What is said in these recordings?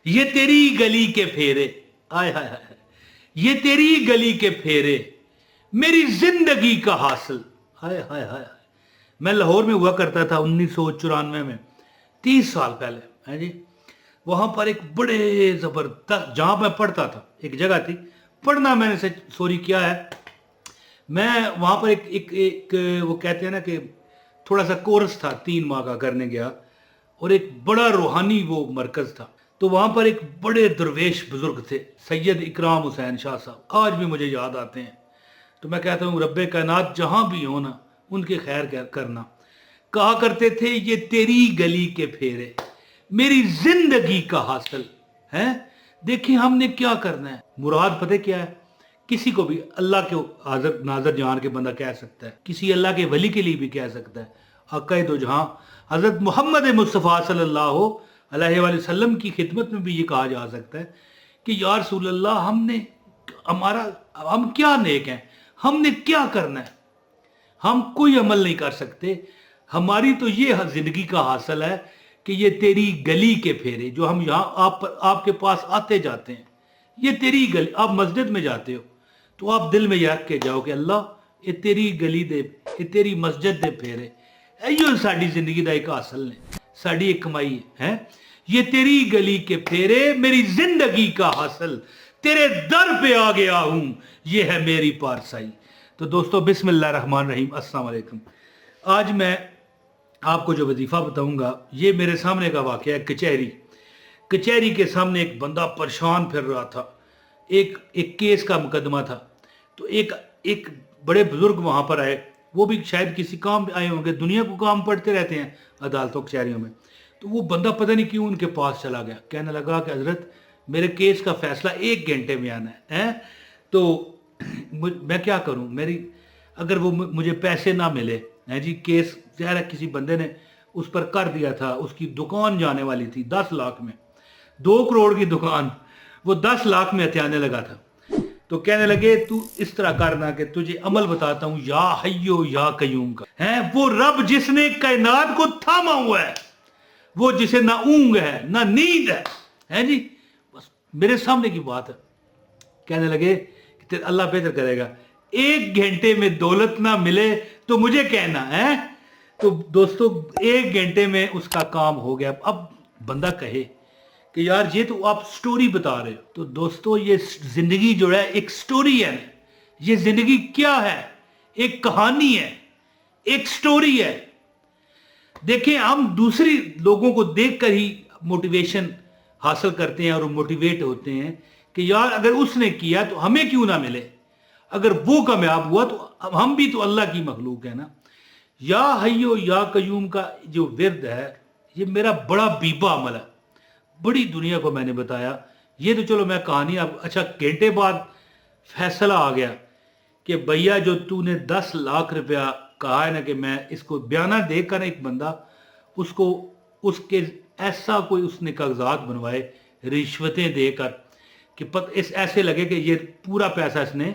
یہ تیری گلی کے پھیرے، آئے ہائے ہائے، یہ تیری گلی کے پھیرے میری زندگی کا حاصل، ہائے ہائے ہائے۔ میں لاہور میں ہوا کرتا تھا 1994 میں، 30 سال پہلے ہے جی۔ وہاں پر ایک بڑے زبردست، جہاں میں پڑھتا تھا، ایک جگہ تھی، پڑھنا میں نے سوری کیا ہے، میں وہاں پر ایک وہ کہتے ہیں نا کہ تھوڑا سا کورس تھا 3 ماہ کا کرنے گیا، اور ایک بڑا روحانی وہ مرکز تھا۔ تو وہاں پر ایک بڑے درویش بزرگ تھے، سید اکرام حسین شاہ صاحب، آج بھی مجھے یاد آتے ہیں۔ تو میں کہتا ہوں رب کائنات جہاں بھی ہو نا، ان کے خیر کرنا۔ کہا کرتے تھے یہ تیری گلی کے پھیرے میری زندگی کا حاصل ہے۔ دیکھیں ہم نے کیا کرنا ہے، مراد پتہ کیا ہے؟ کسی کو بھی اللہ کے حاضر ناظر جان کے بندہ کہہ سکتا ہے، کسی اللہ کے ولی کے لیے بھی کہہ سکتا ہے۔ آقا دو جہاں حضرت محمد مصطفیٰ صلی اللہ علیہ وآلہ وسلم کی خدمت میں بھی یہ کہا جا سکتا ہے کہ یا رسول اللہ ہم کیا نیک ہیں، ہم نے کیا کرنا ہے، ہم کوئی عمل نہیں کر سکتے، ہماری تو یہ زندگی کا حاصل ہے کہ یہ تیری گلی کے پھیرے جو ہم یہاں آپ کے پاس آتے جاتے ہیں، یہ تیری گلی۔ آپ مسجد میں جاتے ہو تو آپ دل میں یہ رکھ کے جاؤ کہ اللہ یہ تیری گلی دے، یہ تیری مسجد دے پھیرے، یہ ساری زندگی دا ایک حاصل ہے، ساری ایک کمائی ہے۔ یہ تیری گلی کے پھیرے میری زندگی کا حاصل، تیرے در پہ آ گیا ہوں، یہ ہے میری پارسائی۔ تو دوستو بسم اللہ الرحمن الرحیم، السلام علیکم۔ آج میں آپ کو جو وظیفہ بتاؤں گا یہ میرے سامنے کا واقعہ ہے۔ کچہری کے سامنے ایک بندہ پریشان پھر رہا تھا، ایک کیس کا مقدمہ تھا۔ تو ایک بڑے بزرگ وہاں پر آئے، وہ بھی شاید کسی کام آئے ہوں گے، دنیا کو کام پڑھتے رہتے ہیں عدالتوں کچہریوں میں۔ تو وہ بندہ پتہ نہیں کیوں ان کے پاس چلا گیا، کہنے لگا کہ حضرت میرے کیس کا فیصلہ 1 گھنٹے میں آنا ہے، تو میں کیا کروں، اگر وہ مجھے پیسے نہ ملے جی، کیس ظاہر ہے کسی بندے نے اس پر کر دیا تھا، اس کی دکان جانے والی تھی 10 لاکھ میں، 2 کروڑ کی دکان وہ 10 لاکھ میں ہتھیانے لگا تھا۔ تو کہنے لگے تو اس طرح کرنا کہ تجھے عمل بتاتا ہوں یا حیو یا قیوم کا ہے، وہ رب جس نے کائنات کو تھاما ہوا ہے، وہ جسے نہ اونگ ہے نہ نیند ہے جی، بس میرے سامنے کی بات ہے۔ کہنے لگے کہ اللہ بہتر کرے گا، 1 گھنٹے میں دولت نہ ملے تو مجھے کہنا ہے۔ تو دوستو 1 گھنٹے میں اس کا کام ہو گیا۔ اب بندہ کہے کہ یار یہ تو آپ سٹوری بتا رہے ہو، تو دوستو یہ زندگی جو ہے ایک سٹوری ہے، یہ زندگی کیا ہے، ایک کہانی ہے، ایک سٹوری ہے۔ دیکھیں ہم دوسری لوگوں کو دیکھ کر ہی موٹیویشن حاصل کرتے ہیں اور موٹیویٹ ہوتے ہیں کہ یار اگر اس نے کیا تو ہمیں کیوں نہ ملے، اگر وہ کامیاب ہوا تو ہم بھی تو اللہ کی مخلوق ہے نا۔ یا حیو یا قیوم کا جو ورد ہے یہ میرا بڑا بیبا عمل ہے، بڑی دنیا کو میں نے بتایا۔ یہ تو چلو میں کہانی اب اچھا گھنٹے بعد فیصلہ آ گیا کہ بھیا جو تو نے 10 لاکھ روپیہ کہا ہے نا کہ میں اس کو بیانہ دے کر ایک بندہ اس کے ایسا کوئی اس نے کاغذات بنوائے رشوتیں دے کر کہ ایسے لگے کہ یہ پورا پیسہ اس نے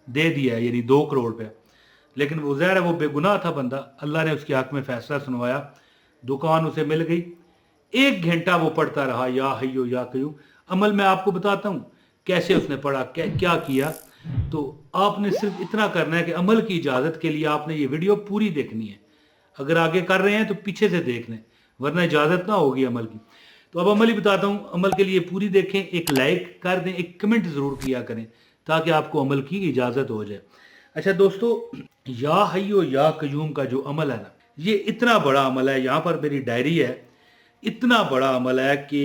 دے دیا ہے، یعنی 2 کروڑ روپے، لیکن وہ ظاہر ہے وہ بے گناہ تھا بندہ، اللہ نے اس کے حق میں فیصلہ سنوایا، دکان اسے مل گئی۔ 1 گھنٹہ وہ پڑھتا رہا یا حیو یا قیوم۔ عمل میں آپ کو بتاتا ہوں کیسے اس نے پڑھا، کیا کیا۔ تو آپ نے صرف اتنا کرنا ہے کہ عمل کی اجازت کے لیے آپ نے یہ ویڈیو پوری دیکھنی ہے، اگر آگے کر رہے ہیں تو پیچھے سے دیکھ لیں ورنہ اجازت نہ ہوگی عمل کی۔ تو اب عمل ہی بتاتا ہوں، عمل کے لیے پوری دیکھیں، ایک لائک کر دیں، ایک کمنٹ ضرور کیا کریں تاکہ آپ کو عمل کی اجازت ہو جائے۔ اچھا دوستو، یا حیو یا قیوم کا جو عمل ہے نا، یہ اتنا بڑا عمل ہے، یہاں پر میری ڈائری ہے، اتنا بڑا عمل ہے کہ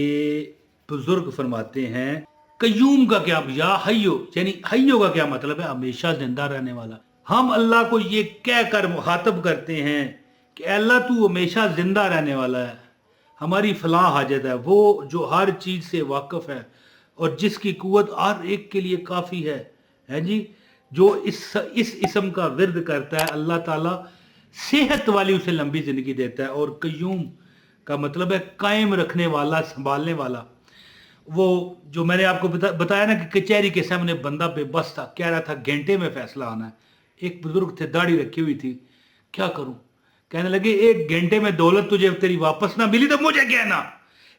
بزرگ فرماتے ہیں قیوم کا کیا، یا حیو یعنی حیو کا کیا مطلب ہے، ہمیشہ زندہ رہنے والا۔ ہم اللہ کو یہ کہہ کر مخاطب کرتے ہیں کہ اے اللہ تو ہمیشہ زندہ رہنے والا ہے، ہماری فلاں حاجت ہے، وہ جو ہر چیز سے واقف ہے اور جس کی قوت ہر ایک کے لیے کافی ہے جی، جو اس اسم کا ورد کرتا ہے اللہ تعالیٰ صحت والی اسے لمبی زندگی دیتا ہے۔ اور قیوم کا مطلب ہے قائم رکھنے والا، سنبھالنے والا۔ وہ جو میں نے آپ کو بتایا نا کہ کچہری کے سامنے بندہ بے بس تھا، کہہ رہا تھا گھنٹے میں فیصلہ آنا ہے۔ ایک بزرگ تھے، داڑھی رکھی ہوئی تھی، کیا کروں، کہنے لگے 1 گھنٹے میں دولت تجھے تیری واپس نہ ملی تو مجھے کہنا،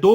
2